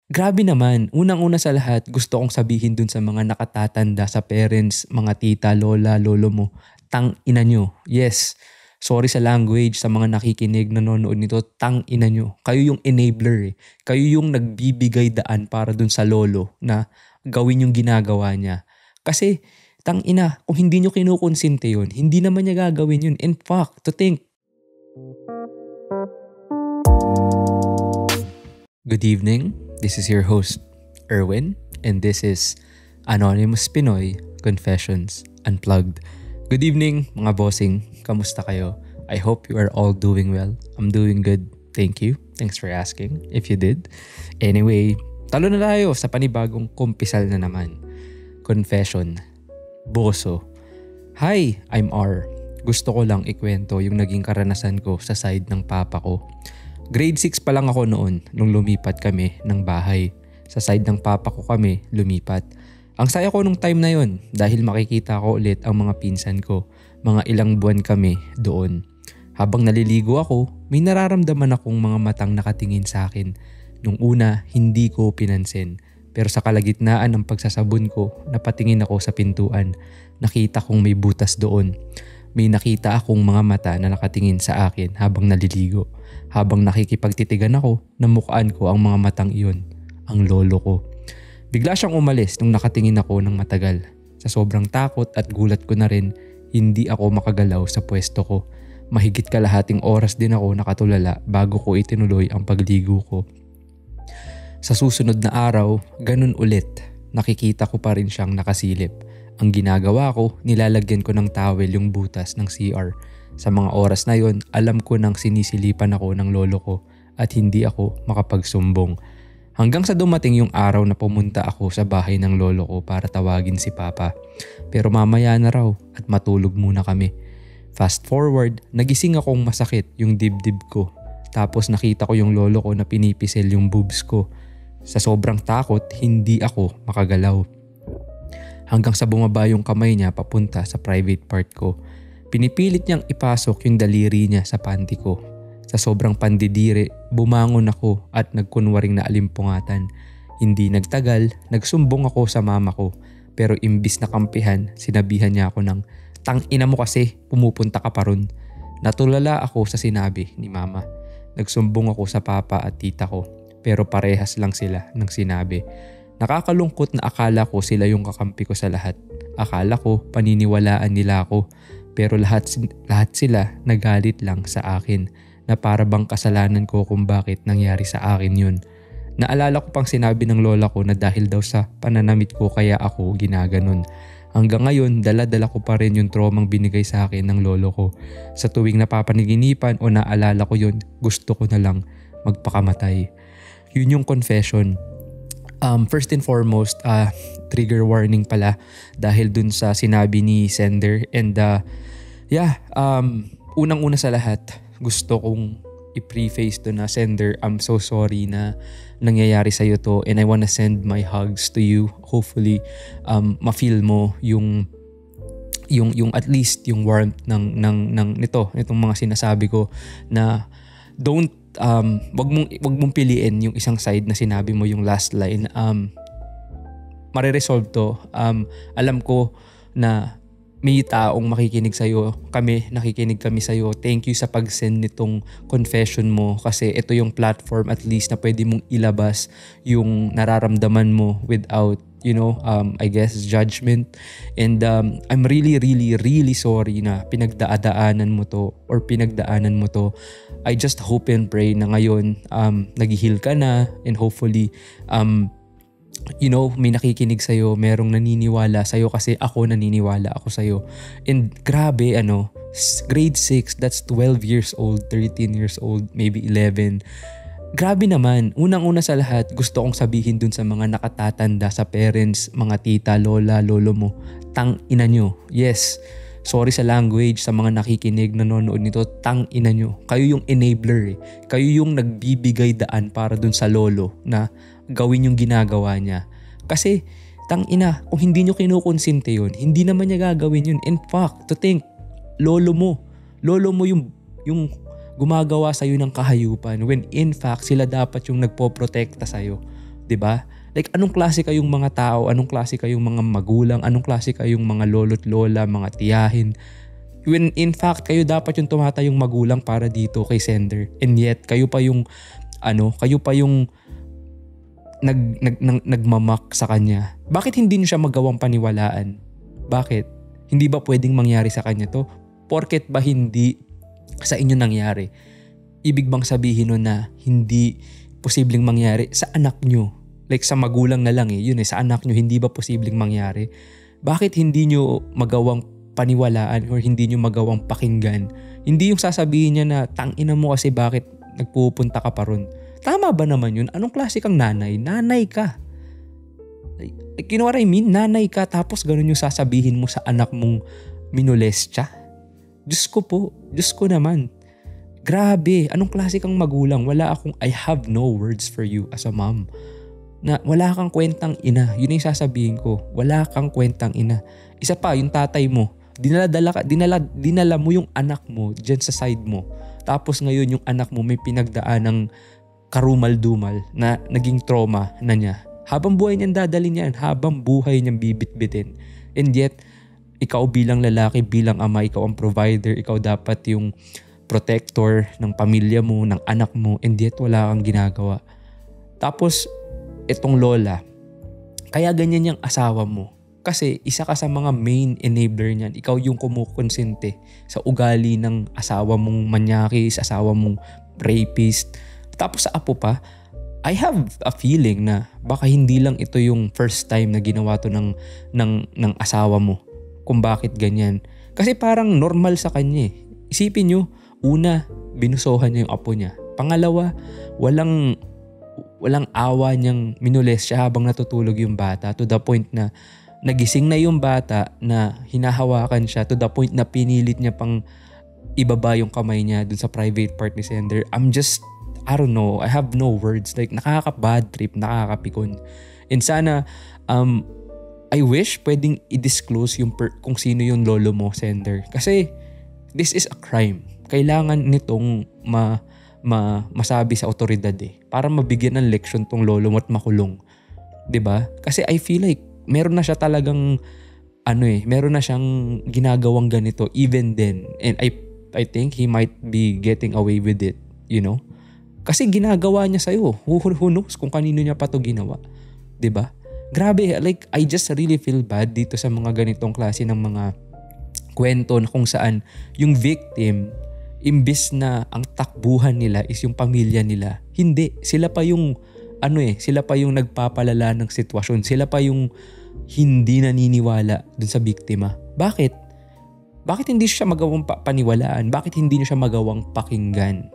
Grabe naman, unang-una sa lahat gusto kong sabihin dun sa mga nakatatanda, sa parents, mga tita, lola, lolo mo, tang ina nyo. Yes, sorry sa language sa mga nakikinig, nanonood nito, tang ina nyo. Kayo yung enabler eh. Kayo yung nagbibigay daan para dun sa lolo na gawin yung ginagawa niya. Kasi tang ina, kung hindi nyo kinukonsinte yun, hindi naman niya gagawin yun. In fact, to think. Good evening. This is your host, Erwin, and this is Anonymous Pinoy Confessions Unplugged. Good evening, mga bossing. Kamusta kayo? I hope you are all doing well. I'm doing good. Thank you. Thanks for asking, if you did. Anyway, talo na tayo sa panibagong kumpisal na naman. Confession. Boso. Hi, I'm R. Gusto ko lang ikwento yung naging karanasan ko sa side ng papa ko. Grade 6 pa lang ako noon nung lumipat kami ng bahay. Sa side ng papa ko kami lumipat. Ang saya ko nung time na yon dahil makikita ko ulit ang mga pinsan ko. Mga ilang buwan kami doon. Habang naliligo ako, may nararamdaman akong mga matang nakatingin sa akin. Nung una, hindi ko pinansin. Pero sa kalagitnaan ng pagsasabon ko, napatingin ako sa pintuan. Nakita kong may butas doon. May nakita akong mga mata na nakatingin sa akin habang naliligo. Habang nakikipagtitigan ako, namukhaan ko ang mga matang iyon, ang lolo ko. Bigla siyang umalis nung nakatingin ako ng matagal. Sa sobrang takot at gulat ko na rin, hindi ako makagalaw sa pwesto ko. Mahigit kalahating oras din ako nakatulala bago ko itinuloy ang pagligo ko. Sa susunod na araw, ganun ulit. Nakikita ko pa rin siyang nakasilip. Ang ginagawa ko, nilalagyan ko ng towel yung butas ng CR. Sa mga oras na yon, alam ko nang sinisilipan ako ng lolo ko at hindi ako makapagsumbong. Hanggang sa dumating yung araw na pumunta ako sa bahay ng lolo ko para tawagin si papa. Pero mamaya na raw at matulog muna kami. Fast forward, nagising akong masakit yung dibdib ko. Tapos nakita ko yung lolo ko na pinipisil yung boobs ko. Sa sobrang takot, hindi ako makagalaw. Hanggang sa bumaba yung kamay niya papunta sa private part ko. Pinipilit niyang ipasok yung daliri niya sa panty ko. Sa sobrang pandidiri, bumangon ako at nagkunwaring naalimpungatan. Hindi nagtagal, nagsumbong ako sa mama ko. Pero imbis na kampihan, sinabihan niya ako ng, "Tang ina mo kasi, pumupunta ka pa ron." Natulala ako sa sinabi ni mama. Nagsumbong ako sa papa at tita ko. Pero parehas lang sila ng sinabi. Nakakalungkot na akala ko sila yung kakampi ko sa lahat. Akala ko paniniwalaan nila ako. Pero lahat sila nagalit lang sa akin na para bang kasalanan ko kung bakit nangyari sa akin yun. Naalala ko pang sinabi ng lola ko na dahil daw sa pananamit ko kaya ako ginaganon. Hanggang ngayon, dala-dala ko pa rin yung traumang binigay sa akin ng lolo ko. Sa tuwing napapaniginipan o naalala ko yun, gusto ko na lang magpakamatay. Yun yung confession. First and foremost, trigger warning pala dahil dun sa sinabi ni sender. And unang-una sa lahat, gusto kong i-preface to na sender, I'm so sorry na nangyayari sa'yo to and I wanna send my hugs to you. Hopefully, ma-feel mo yung at least yung warmth ng nitong mga sinasabi ko na wag mong piliin yung isang side na sinabi mo yung last line. Mare-resolve to. Alam ko na may taong makikinig sa'yo. Nakikinig kami sa'yo. Thank you sa pag-send nitong confession mo kasi ito yung platform at least na pwede mong ilabas yung nararamdaman mo without, I guess, judgment. And I'm really, really, really sorry na pinagdaanan mo to. I just hope and pray na ngayon nag-heal ka na and hopefully may nakikinig sa'yo, merong naniniwala sa'yo kasi ako naniniwala ako sa'yo. And grabe, grade 6, that's 12 years old, 13 years old, maybe 11. Grabe naman. Unang-una sa lahat, gusto kong sabihin dun sa mga nakatatanda, sa parents, mga tita, lola, lolo mo, tang ina nyo. Yes, sorry sa language sa mga nakikinig, nanonood nito, tang ina nyo. Kayo yung enabler eh. Kayo yung nagbibigay daan para dun sa lolo na gawin yung ginagawa niya. Kasi, tang ina, kung hindi nyo kinukonsinte yun, hindi naman niya gagawin yun. In fact, to think, lolo mo yung gumagawa sa'yo ng kahayupan when in fact, sila dapat yung nagpoprotekta sa'yo. 'Di ba? Like, anong klase kayong mga tao, anong klase kayong mga magulang, anong klase kayong mga lolo't lola, mga tiyahin. When in fact, kayo dapat yung tumatayong magulang para dito kay sender. And yet, kayo pa yung nagmamak sa kanya. Bakit hindi niyo siya magawang paniwalaan? Bakit? Hindi ba pwedeng mangyari sa kanya to? Porket ba hindi sa inyo nangyari? Ibig bang sabihin nun na hindi posibleng mangyari sa anak nyo? Like sa magulang na lang yun sa anak nyo, hindi ba posibleng mangyari? Bakit hindi nyo magawang paniwalaan or hindi nyo magawang pakinggan? Hindi yung sasabihin niya na tangina mo kasi bakit nagpupunta ka pa ron. Tama ba naman yun? Anong klase kang nanay? Nanay ka. Like, you know what I mean? Nanay ka tapos ganun yung sasabihin mo sa anak mong minolestya. Diyos ko po. Diyos ko naman. Grabe. Anong klase kang magulang? I have no words for you as a mom. Na wala kang kwentang ina. Yun yung sasabihin ko. Wala kang kwentang ina. Isa pa, yung tatay mo. Dinala mo yung anak mo dyan sa side mo. Tapos ngayon yung anak mo may pinagdaan ng karumal-dumal na naging trauma na niya. Habang buhay niyang dadalhin yan. Habang buhay niyang bibit-bitin. And yet, ikaw bilang lalaki, bilang ama, ikaw ang provider. Ikaw dapat yung protector ng pamilya mo, ng anak mo. And yet, wala kang ginagawa. Tapos, itong lola, kaya ganyan yung asawa mo. Kasi isa ka sa mga main enabler niyan. Ikaw yung kumukonsente sa ugali ng asawa mong manyakis, asawa mong rapist. Tapos sa apo pa, I have a feeling na baka hindi lang ito yung first time na ginawa to ng asawa mo. Kung bakit ganyan. Kasi parang normal sa kanya. Isipin nyo, una, binusohan niya yung apo niya. Pangalawa, walang awa niyang minules siya habang natutulog yung bata to the point na nagising na yung bata na hinahawakan siya to the point na pinilit niya pang ibaba yung kamay niya dun sa private part ni sender. I don't know. I have no words. Like, nakaka-bad trip, nakakapikon. And sana, I wish pwedeng i-disclose yung kung sino yung lolo mo, sender. Kasi, this is a crime. Kailangan nitong masabi sa otoridad para mabigyan ng leksyon tong lolo mo at makulong. 'Di ba? Kasi I feel like meron na siya talagang meron na siyang ginagawang ganito even then. And I think he might be getting away with it, you know? Kasi ginagawa niya sa'yo. Who knows kung kanino niya pa to ginawa. 'Di ba? Grabe, like I just really feel bad dito sa mga ganitong klase ng mga kwento na kung saan yung victim, imbis na ang takbuhan nila is yung pamilya nila, hindi. Sila pa yung sila pa yung nagpapalala ng sitwasyon. Sila pa yung hindi naniniwala dun sa biktima. Bakit? Bakit hindi siya magawang paniwalaan? Bakit hindi niya siya magawang pakinggan?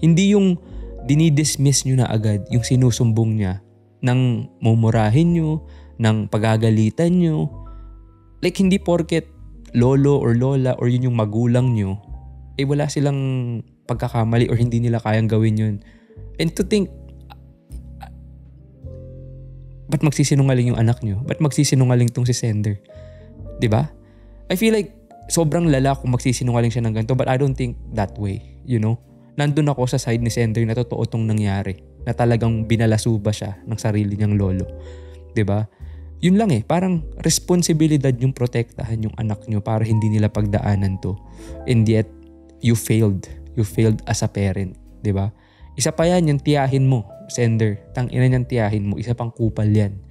Hindi yung dinidismiss nyo na agad yung sinusumbong niya nang mumurahin nyo, nang pagagalitan nyo. Like, hindi porket lolo or lola or yun yung magulang nyo, wala silang pagkakamali or hindi nila kayang gawin yun. And to think, ba't magsisinungaling yung anak nyo? Ba't magsisinungaling tong si sender? 'Di ba? I feel like sobrang lala kung magsisinungaling siya ng ganito, but I don't think that way, you know? Nandun ako sa side ni sender na totoo tong nangyari, na talagang binalasuba siya ng sarili niyang lolo. 'Di ba? Yun lang parang responsibilidad yung protektahan yung anak nyo para hindi nila pagdaanan to. And yet, you failed as a parent, 'di ba? Isa pa yan, yung tiyahin mo, sender. Tangina niyang tiyahin mo, isa pang kupal yan,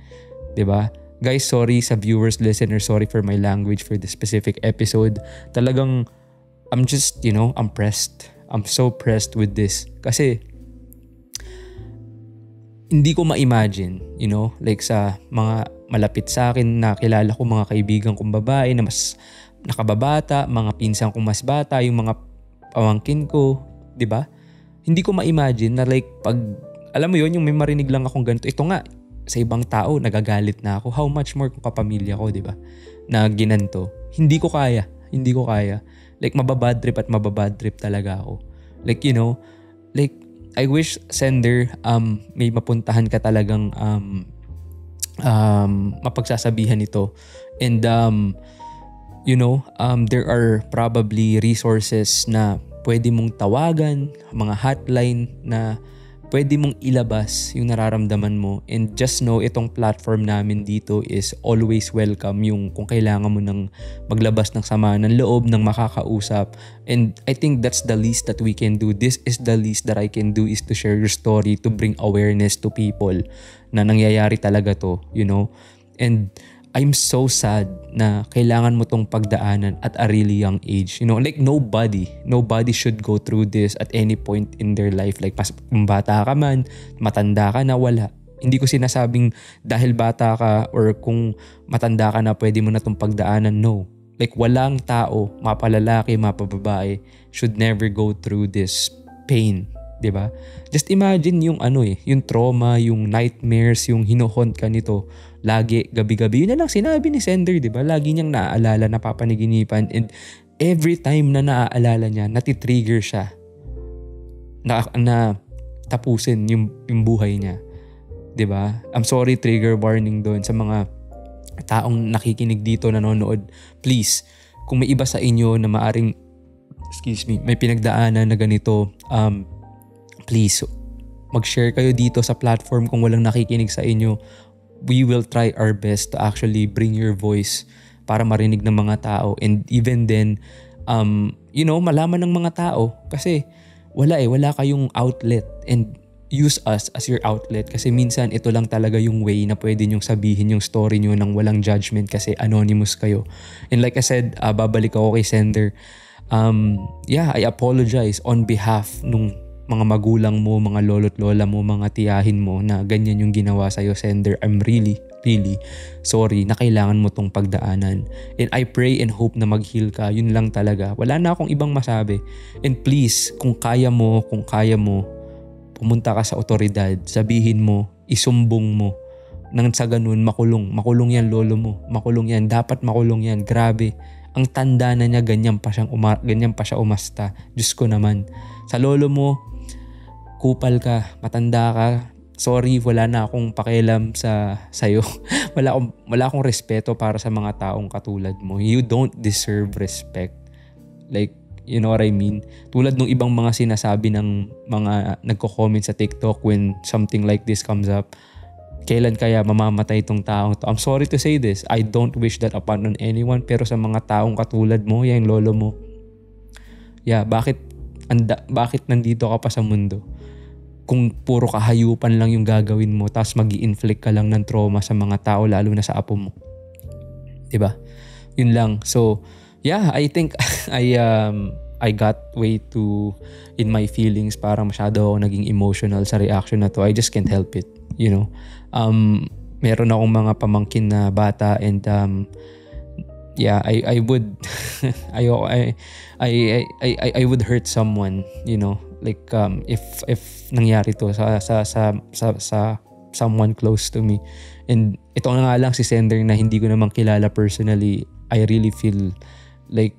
'di ba? Guys, sorry sa viewers, listeners, sorry for my language for this specific episode. Talagang I'm just, I'm pressed. I'm so pressed with this kasi hindi ko ma-imagine, like sa mga malapit sa akin na kilala ko, mga kaibigan kong babae na mas nakababata, mga pinsan kong mas bata, yung mga pamangkin ko, 'di ba? Hindi ko ma-imagine na like pag alam mo 'yon, yung may marinig lang akong ganito. Ito nga sa ibang tao nagagalit na ako. How much more kung kapamilya ko, 'di ba? Na ginanto. Hindi ko kaya. Like mababad trip talaga ako. Like like I wish sender may mapuntahan ka talagang mapagsasabihan ito. And there are probably resources na pwede mong tawagan, mga hotline na pwede mong ilabas yung nararamdaman mo, and just know itong platform namin dito is always welcome yung kung kailangan mo ng maglabas ng sama ng loob, ng makakausap. And I think that's the least that we can do. This is the least that I can do, is to share your story, to bring awareness to people na nangyayari talaga to, you know. And I'm so sad na kailangan mo tong pagdaanan at a really young age. You know, like nobody should go through this at any point in their life. Like kung bata ka man, matanda ka na, wala. Hindi ko sinasabing dahil bata ka or kung matanda ka na pwede mo na tong pagdaanan. No. Like walang tao, mapalalaki, mapababae, should never go through this pain. 'Di ba? Just imagine yung yung trauma, yung nightmares, yung hinohaunt ka nito lagi, gabi-gabi. Yun na lang sinabi ni Sender, 'di ba? Lagi niyang naaalala, napapaniginipan, and every time na naaalala niya, natitrigger siya na tapusin yung buhay niya. 'Di ba? I'm sorry, trigger warning doon sa mga taong nakikinig dito, nanonood. Please, kung may iba sa inyo na maaring may pinagdaanan na ganito, please, mag-share kayo dito sa platform kung walang nakikinig sa inyo. We will try our best to actually bring your voice para marinig ng mga tao. And even then, malaman ng mga tao kasi wala kayong outlet, and use us as your outlet kasi minsan ito lang talaga yung way na pwede nyong sabihin yung story nyo nang walang judgment kasi anonymous kayo. And like I said, babalik ako kay Sender. I apologize on behalf nung mga magulang mo, mga lolo't lola mo, mga tiyahin mo na ganyan yung ginawa sa'yo, Sender. I'm really, really sorry na kailangan mo tong pagdaanan. And I pray and hope na mag-heal ka. Yun lang talaga. Wala na akong ibang masabi. And please, kung kaya mo, pumunta ka sa otoridad, sabihin mo, isumbong mo. Nang sa ganun, makulong yan lolo mo. Makulong yan. Dapat makulong yan. Grabe. Ang tanda na niya, ganyan pa siya umasta. Diyos ko naman. Sa lolo mo, kupal ka, matanda ka, sorry, wala na akong pakialam sa'yo. wala akong respeto para sa mga taong katulad mo. You don't deserve respect. Like, you know what I mean? Tulad ng ibang mga sinasabi ng mga nagko-comment sa TikTok when something like this comes up, kailan kaya mamamatay itong taong to? I'm sorry to say this. I don't wish that upon anyone, pero sa mga taong katulad mo, yung lolo mo, bakit nandito ka pa sa mundo? Kung puro kahayupan lang yung gagawin mo, tapos mag-i-inflict ka lang ng trauma sa mga tao, lalo na sa apo mo. 'Di ba? Yun lang. So, I think I got way too in my feelings. Parang masyado ako naging emotional sa reaction na to. I just can't help it, you know. Meron akong mga pamangkin na bata, and I would I would hurt someone, you know, like if nangyari to sa someone close to me. And ito na nga lang si Sender na hindi ko naman kilala personally. I really feel like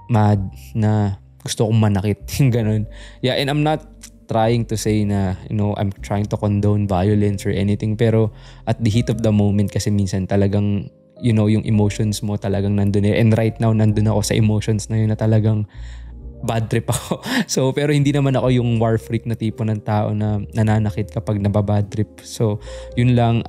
mad na gusto kong manakit, yung ganun. And I'm not trying to say na, you know, I'm trying to condone violence or anything, pero at the heat of the moment kasi minsan talagang, you know, yung emotions mo talagang nandun. And right now, nandun ako sa emotions na yun na talagang bad trip ako. So, pero hindi naman ako yung war freak na tipo ng tao na nananakit kapag nababad trip. So, yun lang.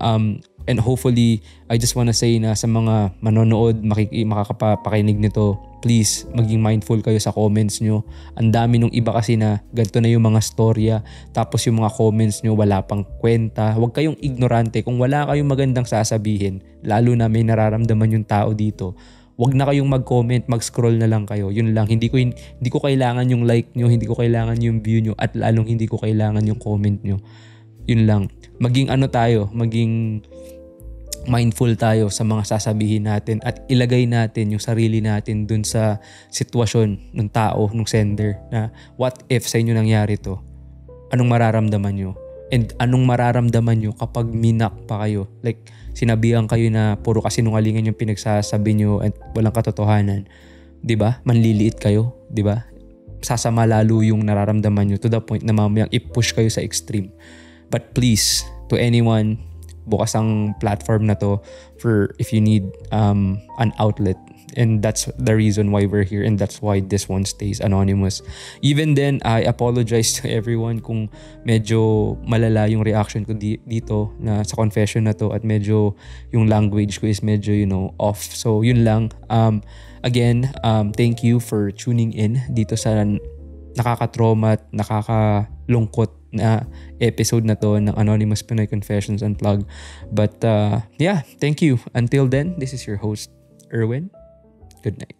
And hopefully, I just wanna say na sa mga manonood, makakapakinig nito, please, maging mindful kayo sa comments nyo. Ang dami nung iba kasi na ganito na yung mga storya, tapos yung mga comments nyo wala pang kwenta. Huwag kayong ignorante. Kung wala kayong magandang sasabihin, lalo na may nararamdaman yung tao dito, wag na kayong mag-comment, mag-scroll na lang kayo. Yun lang. Hindi ko kailangan yung like nyo, hindi ko kailangan yung view nyo, at lalong hindi ko kailangan yung comment nyo. Yun lang. Maging maging mindful tayo sa mga sasabihin natin at ilagay natin yung sarili natin dun sa sitwasyon ng tao, ng sender, na what if sa inyo nangyari to? Anong mararamdaman nyo? And anong mararamdaman nyo kapag minak pa kayo? Like, sinabihan kayo na puro kasinungalingan yung pinagsasabi nyo at walang katotohanan. 'Di ba? Manliliit kayo, 'di ba? Sasama lalo yung nararamdaman nyo to the point na mamayang i-push kayo sa extreme. But please, to anyone, bukas ang platform na to for if you need an outlet. And that's the reason why we're here, and that's why this one stays anonymous. Even then, I apologize to everyone kung medyo malala yung reaction ko dito na sa confession na to, at medyo yung language ko is medyo off. So yun lang. Again, thank you for tuning in dito sa nakaka-trauma at nakakalungkot na episode na to ng Anonymous Pinoy Confessions Unplugged. But yeah, thank you. Until then, this is your host, Erwin. Good night.